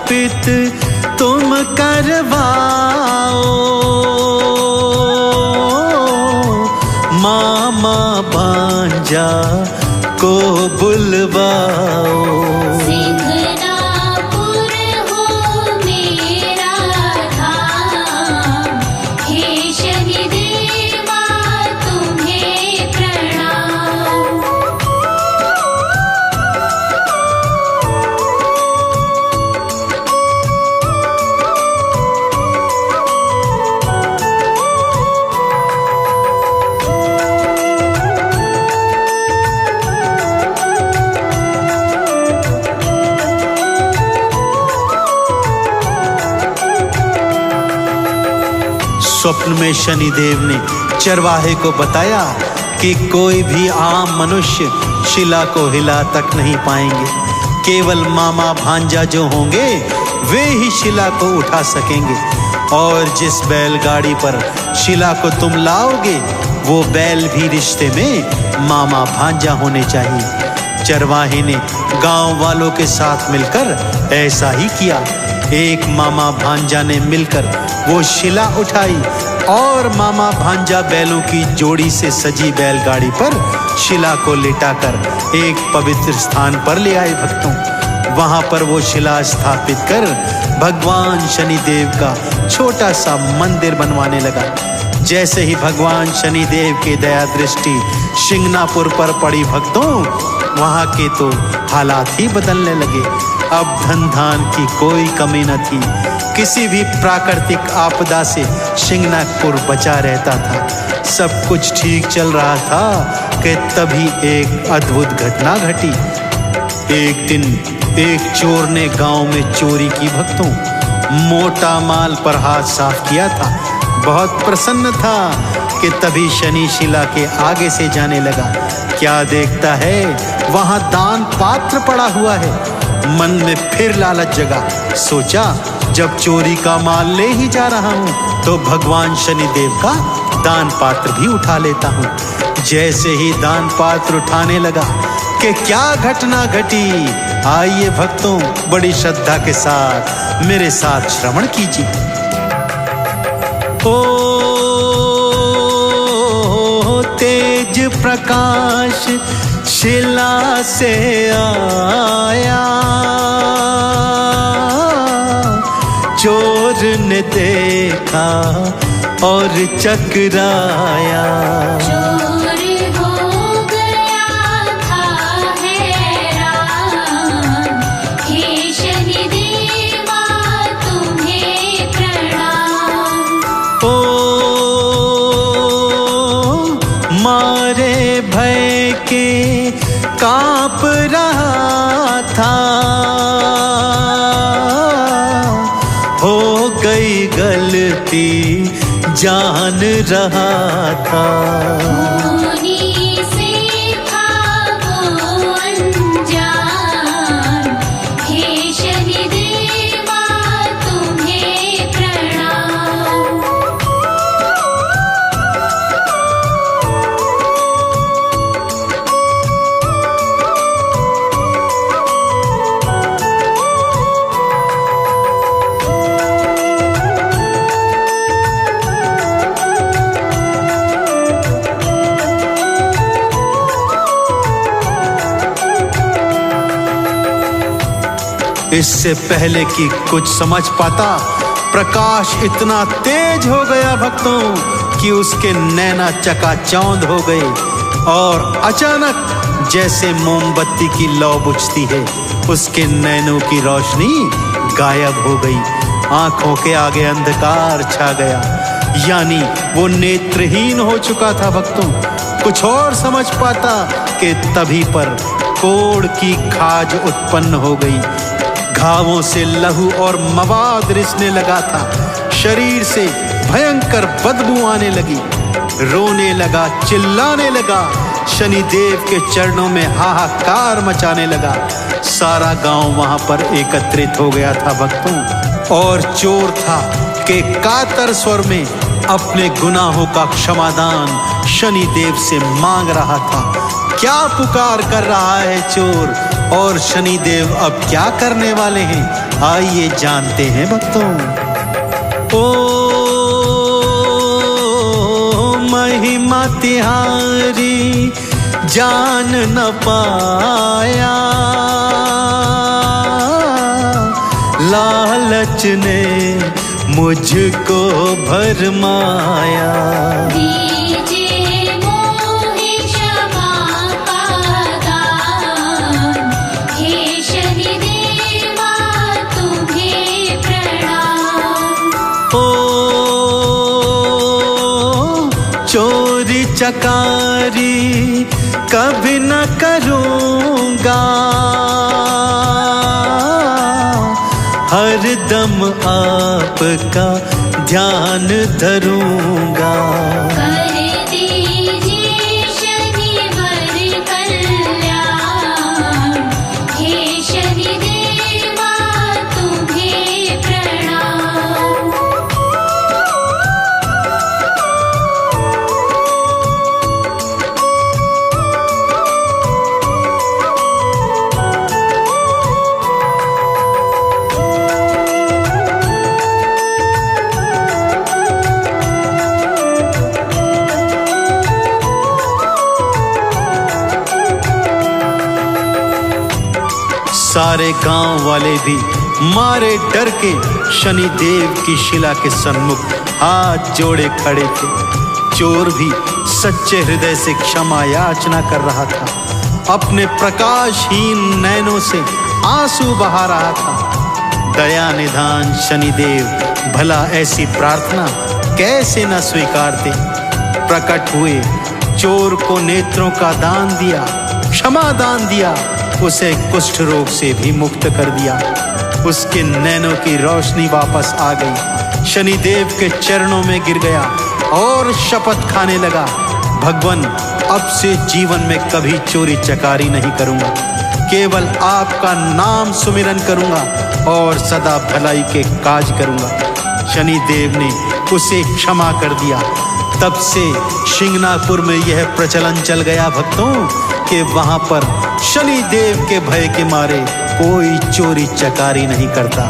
अर्पित तुम करवाओ, मामा भांजा को बुलवाओ। सिंघनापुर हो मेरा धाम, हे शनिदेवा तुम्हें प्रणाम। स्वप्न में शनिदेव ने चरवाहे को बताया कि कोई भी आम मनुष्य शिला को हिला तक नहीं पाएंगे, केवल मामा भांजा जो होंगे वे ही शिला को उठा सकेंगे। और जिस बैलगाड़ी पर शिला को तुम लाओगे वो बैल भी रिश्ते में मामा भांजा होने चाहिए। चरवाहे ने गांव वालों के साथ मिलकर ऐसा ही किया। एक मामा भांजा ने मिलकर वो शिला उठाई और मामा भांजा बैलों की जोड़ी से सजी बैलगाड़ी पर शिला को लिटाकर एक पवित्र स्थान पर ले आए भक्तों। वहां पर वो शिला स्थापित कर भगवान शनिदेव का छोटा सा मंदिर बनवाने लगा। जैसे ही भगवान शनिदेव की दया दृष्टि सिंघनापुर पर पड़ी भक्तों, वहां के तो हालात ही बदलने लगे। अब धन धान की कोई कमी न थी। किसी भी प्राकृतिक आपदा से सिंघनापुर बचा रहता था। सब कुछ ठीक चल रहा था कि तभी एक अद्भुत घटना घटी। एक दिन एक चोर ने गांव में चोरी की भक्तों। मोटा माल पर हाथ साफ किया था। बहुत प्रसन्न था कि तभी शनि शिला के आगे से जाने लगा। क्या देखता है, वहां दान पात्र पड़ा हुआ है। मन में फिर लालच जगा। सोचा जब चोरी का माल ले ही जा रहा हूं तो भगवान शनिदेव का दान पात्र भी उठा लेता हूं। जैसे ही दान पात्र उठाने लगा कि क्या घटना घटी, आइए भक्तों बड़ी श्रद्धा के साथ मेरे साथ श्रवण कीजिए। ओ तेज प्रकाश शिला से आया, चोर ने देखा और चकराया। चोर हो गया था हैरान, हे शनिदेवा तुम्हें प्रणाम। ओ मारे भय के कांप रहा था, हो गई गलती जान रहा था। खूनी से था वो अनजान, हे शनिदेवा तुम्हें प्रणाम। इससे पहले कि कुछ समझ पाता, प्रकाश इतना तेज हो गया भक्तों कि उसके नैना चकाचौंध हो गए और अचानक जैसे मोमबत्ती की लौ बुझती है, उसके नैनों की रोशनी गायब हो गई। आंखों के आगे अंधकार छा गया, यानी वो नेत्रहीन हो चुका था भक्तों। कुछ और समझ पाता कि तभी पर कोढ़ की खाज उत्पन्न हो गई। घावों से लहू और मवाद रिसने लगा था। शरीर से भयंकर बदबू आने लगी। रोने लगा, चिल्लाने लगा, शनिदेव के चरणों में हाहाकार मचाने लगा। सारा गांव वहां पर एकत्रित हो गया था भक्तों, और चोर था कि कातर स्वर में अपने गुनाहों का क्षमादान शनिदेव से मांग रहा था। क्या पुकार कर रहा है चोर, और शनिदेव अब क्या करने वाले हैं, आइए जानते हैं भक्तों। ओ महिमा तिहारी जान न पाया, लालच ने मुझको भरमाया। दीजिए मोहि क्षमा का दान, हे शनिदेवा तुम्हें प्रणाम। ओ चोरी चकारी कभी न करूँगा, हरदम आपका ध्यान धरूँगा। कर दीजिए शनिवर कल्याण, हे शनिदेवा तुम्हें प्रणाम। सारे गांव वाले भी मारे डर के शनि देव की शिला के सन्मुख हाथ जोड़े खड़े थे। चोर भी सच्चे हृदय से क्षमा याचना कर रहा था, अपने प्रकाशहीन नैनों से आंसू बहा रहा था। दया निधान शनिदेव भला ऐसी प्रार्थना कैसे न स्वीकारते। प्रकट हुए, चोर को नेत्रों का दान दिया, क्षमा दान दिया, उसे कुष्ठ रोग से भी मुक्त कर दिया। उसके नैनों की रोशनी वापस आ गई, शनिदेव के चरणों में गिर गया और शपथ खाने लगा, भगवान अब से जीवन में कभी चोरी चकारी नहीं करूंगा, केवल आपका नाम सुमिरन करूंगा और सदा भलाई के काज करूंगा। शनिदेव ने उसे क्षमा कर दिया। तब से शिंगनापुर में यह प्रचलन चल गया भक्तों कि वहां पर शनि देव के भय के मारे कोई चोरी चकारी नहीं करता।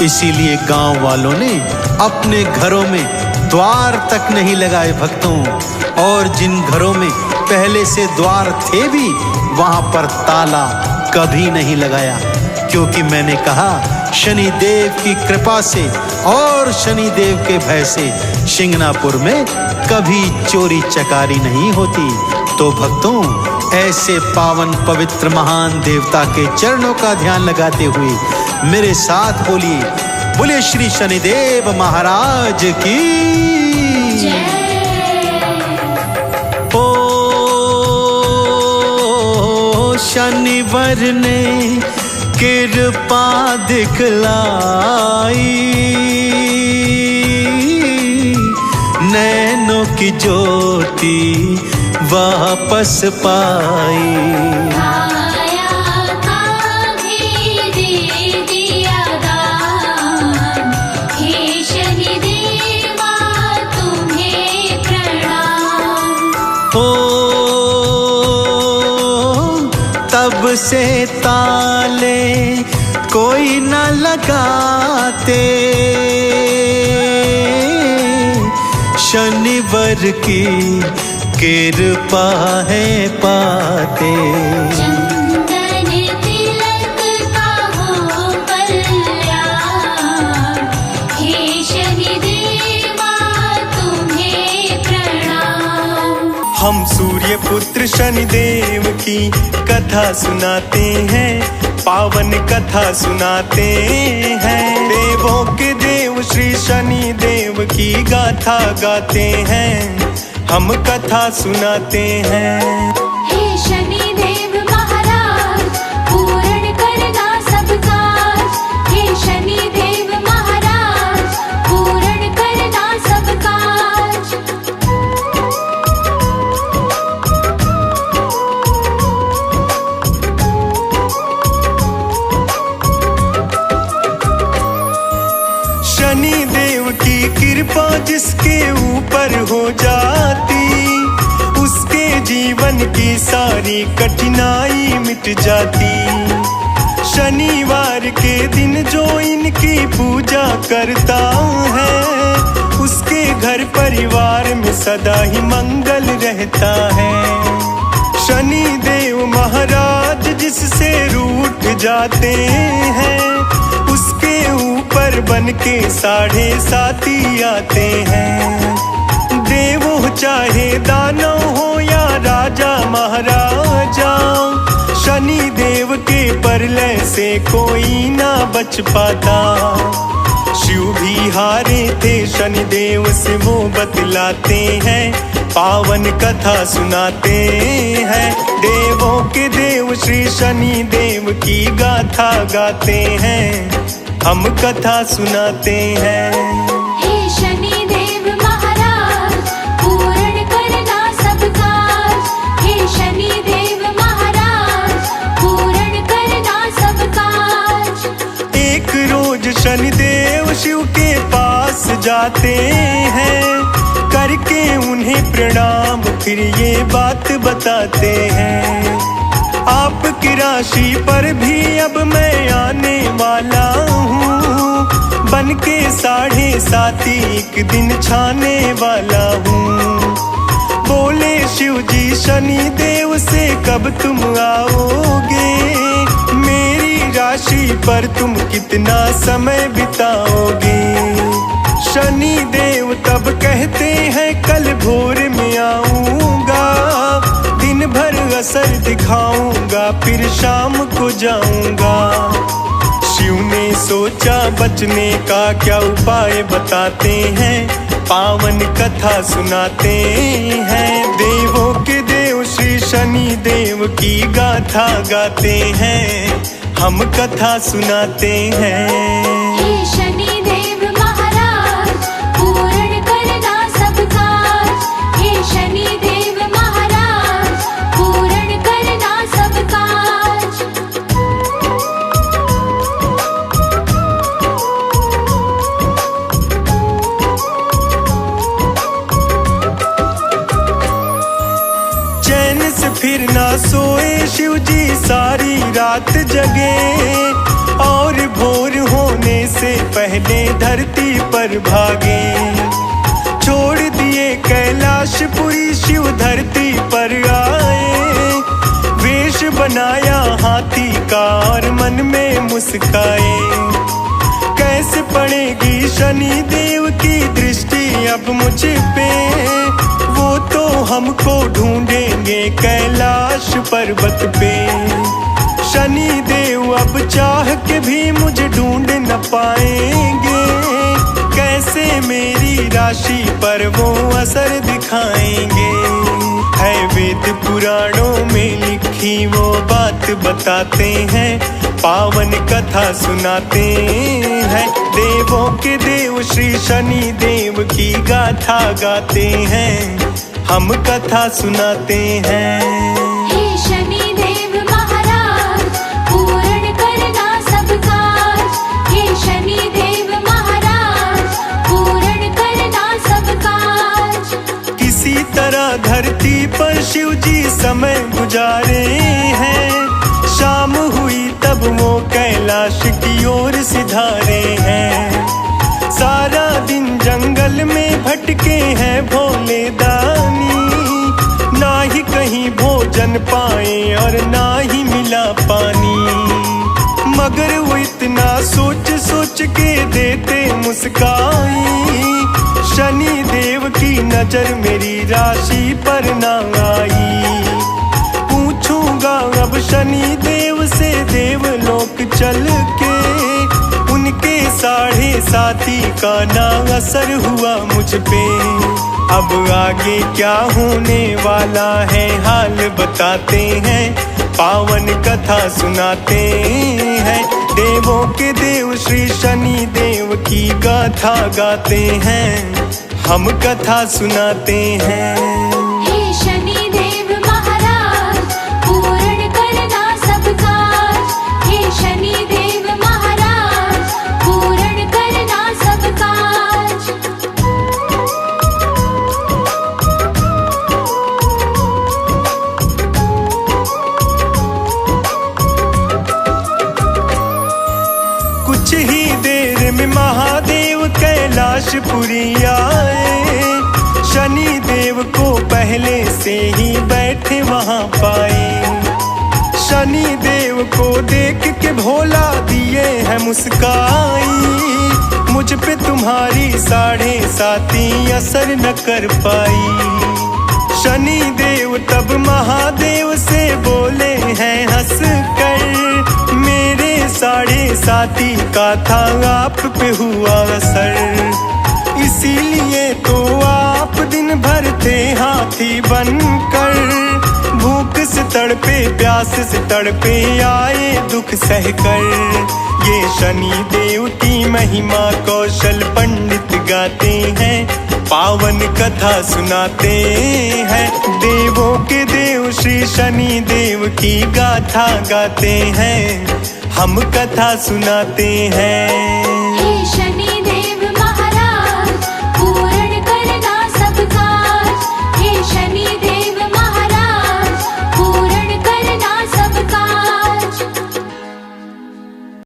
इसीलिए गांव वालों ने अपने घरों में द्वार तक नहीं लगाए भक्तों, और जिन घरों में पहले से द्वार थे भी वहां पर ताला कभी नहीं लगाया, क्योंकि मैंने कहा शनि देव की कृपा से और शनि देव के भय से शिंगनापुर में कभी चोरी चकारी नहीं होती। तो भक्तों, ऐसे पावन पवित्र महान देवता के चरणों का ध्यान लगाते हुए मेरे साथ बोलिए, बोले श्री शनिदेव महाराज की जय। ओ शनिवर ने कृपा दिखलाई, नैनों की ज्योति वापस पाई। आया था भी दे दिया दान, हे शनिदेवा तुम्हें प्रणाम। ओ तब से ताले कोई न लगाते, शनिवर की कृपा है पाते। चंदन तिलक का हो कल्याण, हे शनिदेवा तुम्हें प्रणाम। हम सूर्य पुत्र शनिदेव की कथा सुनाते हैं, पावन कथा सुनाते हैं। देवों के देव श्री शनि देव की गाथा गाते हैं, हम कथा सुनाते हैं। हे शनिदेव महाराज पूर्ण करना सब काज, हे शनिदेव महाराज पूर्ण करना सब काज। शनि देव की कृपा जिसके ऊपर हो जाती, उसके जीवन की सारी कठिनाई मिट जाती। शनिवार के दिन जो इनकी पूजा करता है, उसके घर परिवार में सदा ही मंगल रहता है। शनि देव महाराज जिससे रूठ जाते हैं, उसके ऊपर बन के 7.5 आते हैं। देव हो चाहे दानव हो या राजा महाराजा, शनि देव के परलय से कोई ना बच पाता। शिव भी हारे थे शनि देव से, वो बतलाते हैं, पावन कथा सुनाते हैं। देवों के देव श्री शनि देव की गाथा गाते हैं, हम कथा सुनाते हैं। हे शनि देव महाराज, पूर्ण करना सब काज। हे शनि देव महाराज, पूर्ण करना सब काज। एक रोज शनिदेव शिव के पास जाते हैं, करके उन्हें प्रणाम फिर ये बात बताते हैं, आपकी राशि पर भी अब मैं आने वाला हूँ, बन के 7.5 एक दिन छाने वाला हूँ। बोले शिव जी शनि देव से कब तुम आओगे, मेरी राशि पर तुम कितना समय बिताओगे। शनि देव तब कहते हैं कल भोर में आऊंगा, दिन भर असर दिखाऊंगा फिर शाम को जाऊंगा। शिव ने सोचा बचने का क्या उपाय बताते हैं, पावन कथा सुनाते हैं। देवों के देव श्री शनि देव की गाथा गाते हैं, हम कथा सुनाते हैं। हे शनि देव महाराज, पूर्ण करना सब काज। हे शनि देव महाराज, पूर्ण करना सब काज। चैन से फिर ना सोए शिव जी सारी रात जगे, और भोर होने से पहले धरती पर भागे। छोड़ दिए कैलाशपुरी शिव धरती पर आए, वेश बनाया हाथी का और मन में मुस्काए। कैसे पड़ेगी शनि देव की दृष्टि अब मुझ पे, वो तो हमको ढूंढेंगे कैलाश पर्वत पे। शनि देव अब चाह के भी मुझे ढूंढ न पाएंगे, कैसे मेरी राशि पर वो असर दिखाएंगे। है वेद पुराणों में लिखी वो बात बताते हैं, पावन कथा सुनाते हैं। देवों के देव श्री शनि देव की गाथा गाते हैं, हम कथा सुनाते हैं। हे शनि देव महाराज, पूर्ण करना सब काज। हे शनि देव महाराज, पूर्ण करना सब काज। किसी तरह धरती पर शिव जी समय गुजारे हैं, शाम हुई तब वो कैलाश की ओर सिधारे हैं। सारा दिन जंगल में भटके हैं भोले दानी, ना ही कहीं भोजन पाए और ना ही मिला पानी। मगर वो इतना सोच सोच के देते मुस्काई, शनि देव की नजर मेरी राशि पर ना आई। पूछूंगा अब शनि देव से देवलोक चल के, उनके 7.5 का ना असर हुआ मुझ पे। अब आगे क्या होने वाला है हाल बताते हैं, पावन कथा सुनाते हैं। देवों के देव श्री शनि देव की गाथा गाते हैं, हम कथा सुनाते हैं। हे शनि देव महाराज, पूर्ण करना सब काज। हे शनि देव महाराज, पूर्ण करना सब काज। महादेव कैलाशपुरी आए। शनि देव को पहले से ही बैठे वहां पाए। शनि देव को देख के भोला दिए है मुस्काई। मुझ पे तुम्हारी 7.5 असर न कर पाई। शनि देव तब महादेव से बोले हैं हंस कर, मेरे 7.5 का था आप पे हुआ असर। इसीलिए तो आप दिन भर थे हाथी बनकर, भूख से तड़पे प्यास से तड़पे आए दुख सहकर। ये शनि देव की महिमा कौशल पंडित गाते हैं, पावन कथा सुनाते हैं। देवों के देव श्री शनि देव की गाथा गाते हैं, हम कथा सुनाते हैं।